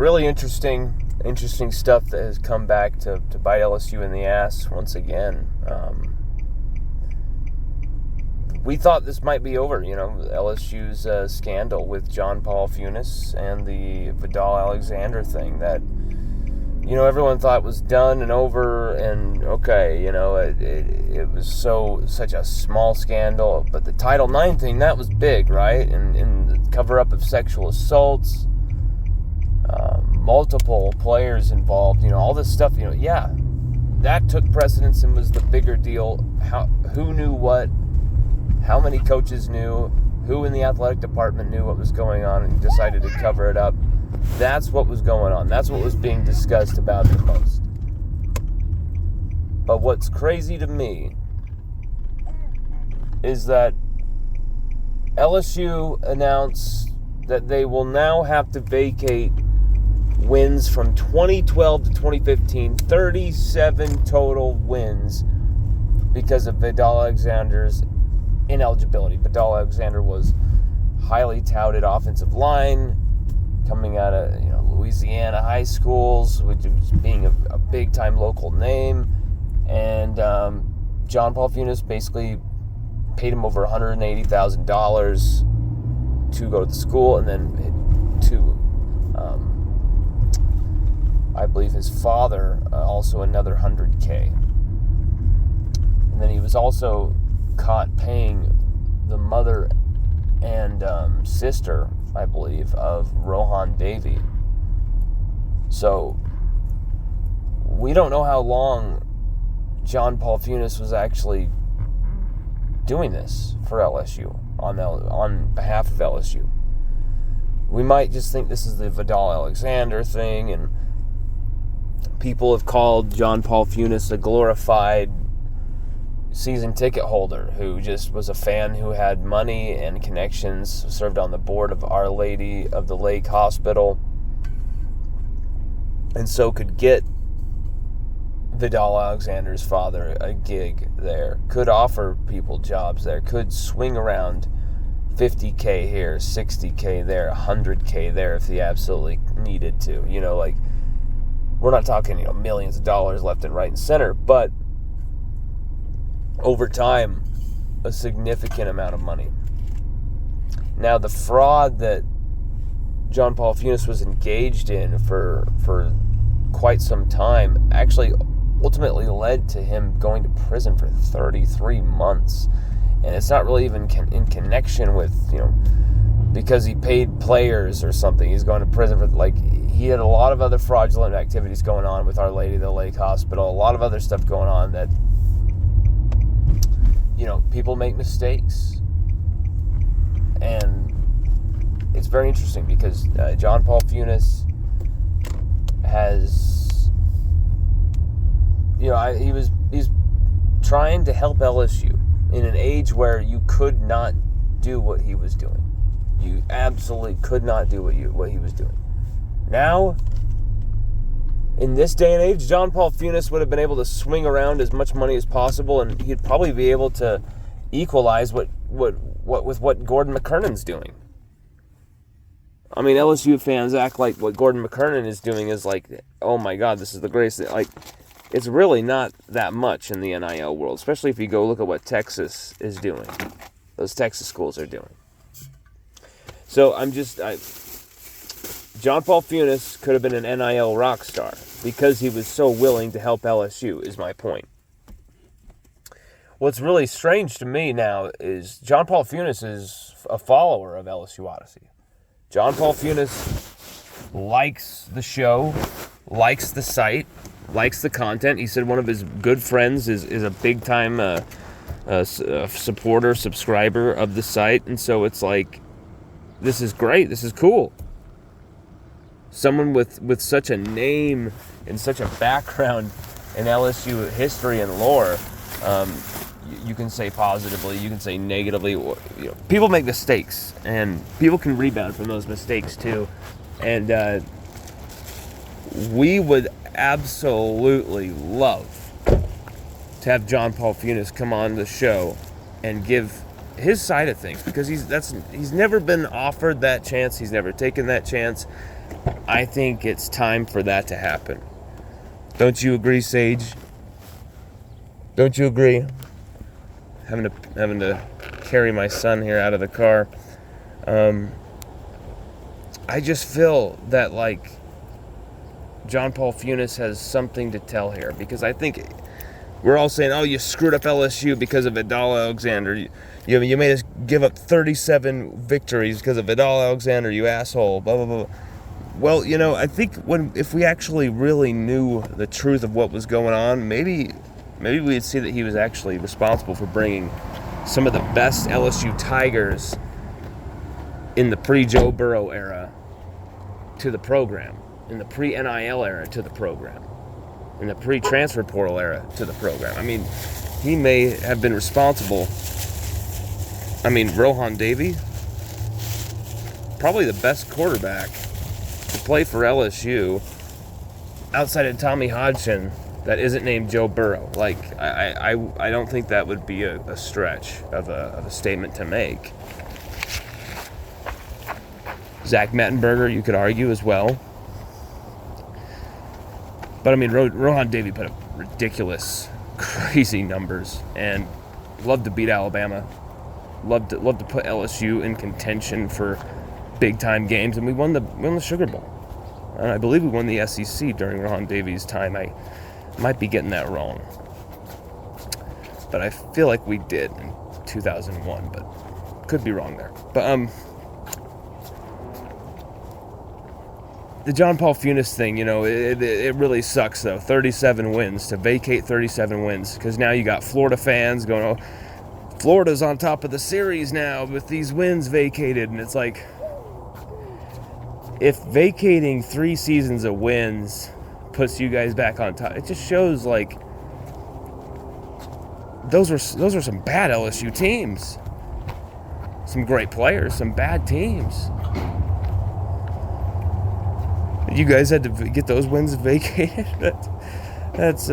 really interesting stuff that has come back to bite LSU in the ass once again. We thought this might be over, LSU's scandal with John Paul Funes and the Vidal Alexander thing that, everyone thought was done and over and okay, it was such a small scandal. But the Title IX thing, that was big, right? And the cover-up of sexual assaults, multiple players involved, all this stuff, that took precedence and was the bigger deal. Who knew what? How many coaches knew? Who in the athletic department knew what was going on and decided to cover it up? That's what was going on. That's what was being discussed about the most. But what's crazy to me is that LSU announced that they will now have to vacate wins from 2012 to 2015, 37 total wins because of Vidal Alexander's ineligibility. Vidal Alexander was highly touted offensive line coming out of Louisiana high schools, which was being a big-time local name. And John Paul Funes basically paid him over $180,000 to go to school, and then to I believe his father also another $100K. And then he was also caught paying the mother and sister, I believe, of Rohan Davey. So we don't know how long John Paul Funes was actually doing this for LSU on behalf of LSU. We might just think this is the Vidal Alexander thing, and people have called John Paul Funes a glorified season ticket holder who just was a fan who had money and connections, served on the board of Our Lady of the Lake Hospital, and so could get Vidal Alexander's father a gig there, could offer people jobs there, could swing around $50K here, $60K there, $100K there if he absolutely needed to. We're not talking, millions of dollars left and right and center, but over time, a significant amount of money. Now, the fraud that John Paul Funes was engaged in for quite some time actually ultimately led to him going to prison for 33 months. And it's not really even in connection with, because he paid players or something. He's going to prison for, he had a lot of other fraudulent activities going on with Our Lady of the Lake Hospital, a lot of other stuff going on that, people make mistakes. And it's very interesting because John Paul Funes has, he's trying to help LSU in an age where you could not do what he was doing. You absolutely could not do what he was doing. Now, in this day and age, John Paul Funes would have been able to swing around as much money as possible, and he'd probably be able to equalize what Gordon McKernan's doing. I mean, LSU fans act like what Gordon McKernan is doing is oh my God, this is the greatest. It's really not that much in the NIL world, especially if you go look at what Texas is doing. Those Texas schools are doing. So John Paul Funes could have been an NIL rock star because he was so willing to help LSU, is my point. What's really strange to me now is John Paul Funes is a follower of LSU Odyssey. John Paul Funes likes the show, likes the site, likes the content. He said one of his good friends is a big-time supporter, subscriber of the site. And so it's this is great. This is cool. Someone with such a name and such a background in LSU history and lore, you can say positively, you can say negatively. People make mistakes, and people can rebound from those mistakes too. And we would absolutely love to have John Paul Funes come on the show and give his side of things, because he's never been offered that chance. He's never taken that chance. I think it's time for that to happen. Don't you agree, Sage? Don't you agree? Having to carry my son here out of the car. I just feel that, like, John Paul Funes has something to tell here, because I think we're all saying, oh, you screwed up LSU because of Vidal Alexander. You made us give up 37 victories because of Vidal Alexander, you asshole, blah, blah, blah. Well, I think if we actually really knew the truth of what was going on, maybe we'd see that he was actually responsible for bringing some of the best LSU Tigers in the pre-Joe Burrow era to the program, in the pre-NIL era to the program, in the pre-transfer portal era to the program. I mean, he may have been responsible. I mean, Rohan Davey, probably the best quarterback to play for LSU outside of Tommy Hodgson that isn't named Joe Burrow. Like, I don't think that would be a stretch of a statement to make. Zach Mettenberger, you could argue as well. But I mean, Rohan Davey put up ridiculous, crazy numbers, and loved to beat Alabama. Loved to put LSU in contention for big time games, and we won the Sugar Bowl. And I believe we won the SEC during Rohan Davey's time. I might be getting that wrong, but I feel like we did in 2001, but could be wrong there. But the John Paul Funes thing, it really sucks, though. 37 wins, to vacate 37 wins, because now you got Florida fans going, oh, Florida's on top of the series now with these wins vacated. And it's like, if vacating 3 seasons of wins puts you guys back on top, it just shows, like, those are some bad LSU teams. Some great players, some bad teams. You guys had to get those wins vacated. It's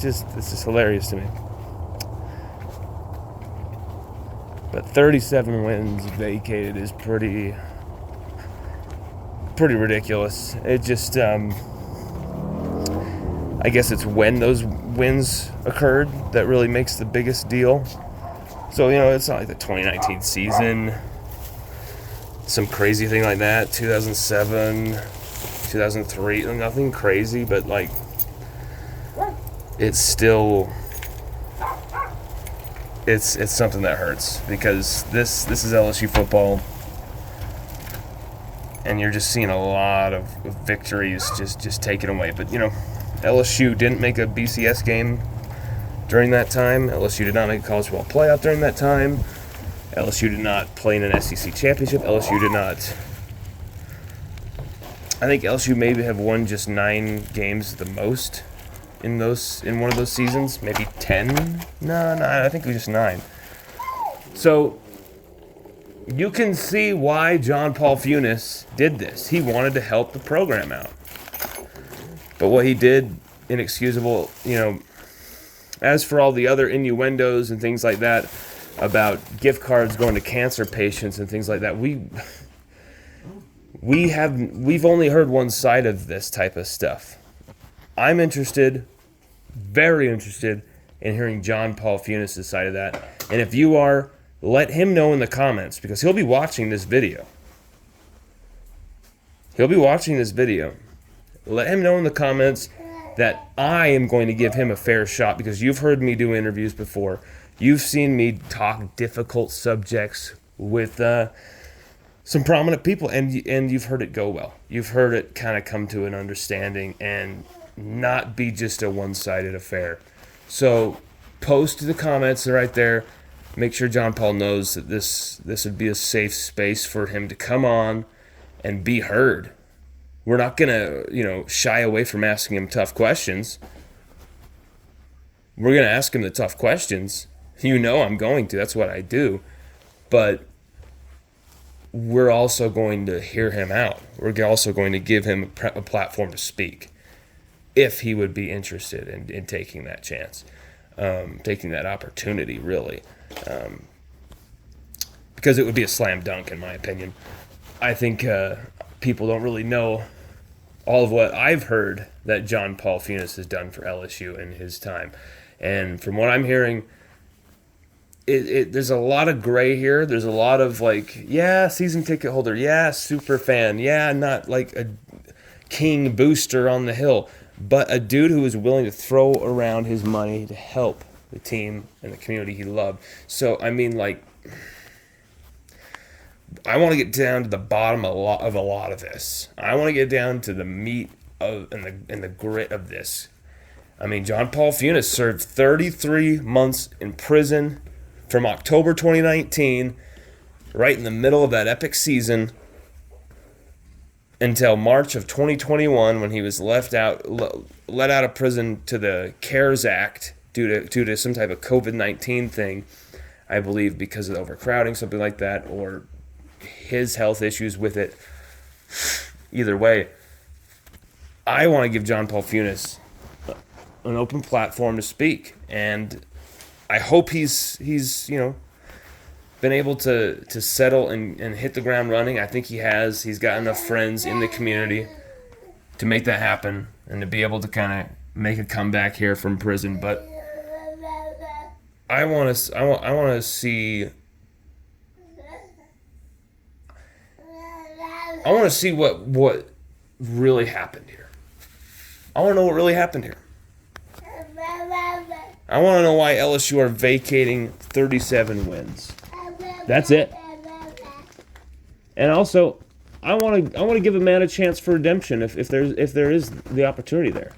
just hilarious to me. But 37 wins vacated is pretty ridiculous. It just, I guess it's when those wins occurred that really makes the biggest deal. So, it's not like the 2019 season, some crazy thing like that, 2007, 2003, nothing crazy, but, like, it's still, it's something that hurts, because this is LSU football, and you're just seeing a lot of victories just taken away. But, LSU didn't make a BCS game during that time. LSU did not make a college football playoff during that time. LSU did not play in an SEC championship. LSU did not. I think LSU maybe have won just 9 games the most in one of those seasons. Maybe 10? No, I think it was just 9. So you can see why John Paul Funes did this. He wanted to help the program out. But what he did, inexcusable. As for all the other innuendos and things like that about gift cards going to cancer patients and things like that, we've only heard one side of this type of stuff. I'm interested, very interested, in hearing John Paul Funes' side of that. And if you are, let him know in the comments, because he'll be watching this video. Let him know in the comments that I am going to give him a fair shot, because you've heard me do interviews before. You've seen me talk difficult subjects with some prominent people, and you've heard it go well. You've heard it kind of come to an understanding and not be just a one-sided affair. So post the comments right there. Make sure John Paul knows that this would be a safe space for him to come on and be heard. We're not going to, shy away from asking him tough questions. We're going to ask him the tough questions. I'm going to. That's what I do. But we're also going to hear him out. We're also going to give him a platform to speak, if he would be interested in taking that chance, taking that opportunity, really. because it would be a slam dunk in my opinion. I think people don't really know all of what I've heard that John Paul Funes has done for LSU in his time. And from what I'm hearing, there's a lot of gray here. There's a lot of like, yeah, season ticket holder, yeah, super fan, yeah, not like a king booster on the hill, but a dude who is willing to throw around his money to help the team and the community he loved. So, I mean, like, I want to get down to the bottom of a lot of this. I want to get down to the meat of and the grit of this. I mean, John Paul Funes served 33 months in prison from October 2019, right in the middle of that epic season, until March of 2021, when he was let out of prison to the CARES Act due to some type of COVID-19 thing, I believe, because of overcrowding, something like that, or his health issues with it. Either way, I want to give John Paul Funes an open platform to speak, and I hope he's been able to settle and hit the ground running. I think he has. He's got enough friends in the community to make that happen and to be able to kind of make a comeback here from prison. But I want to see what really happened here. I want to know what really happened here. I want to know why LSU are vacating 37 wins. That's it. And also, I want to give a man a chance for redemption if there is the opportunity there.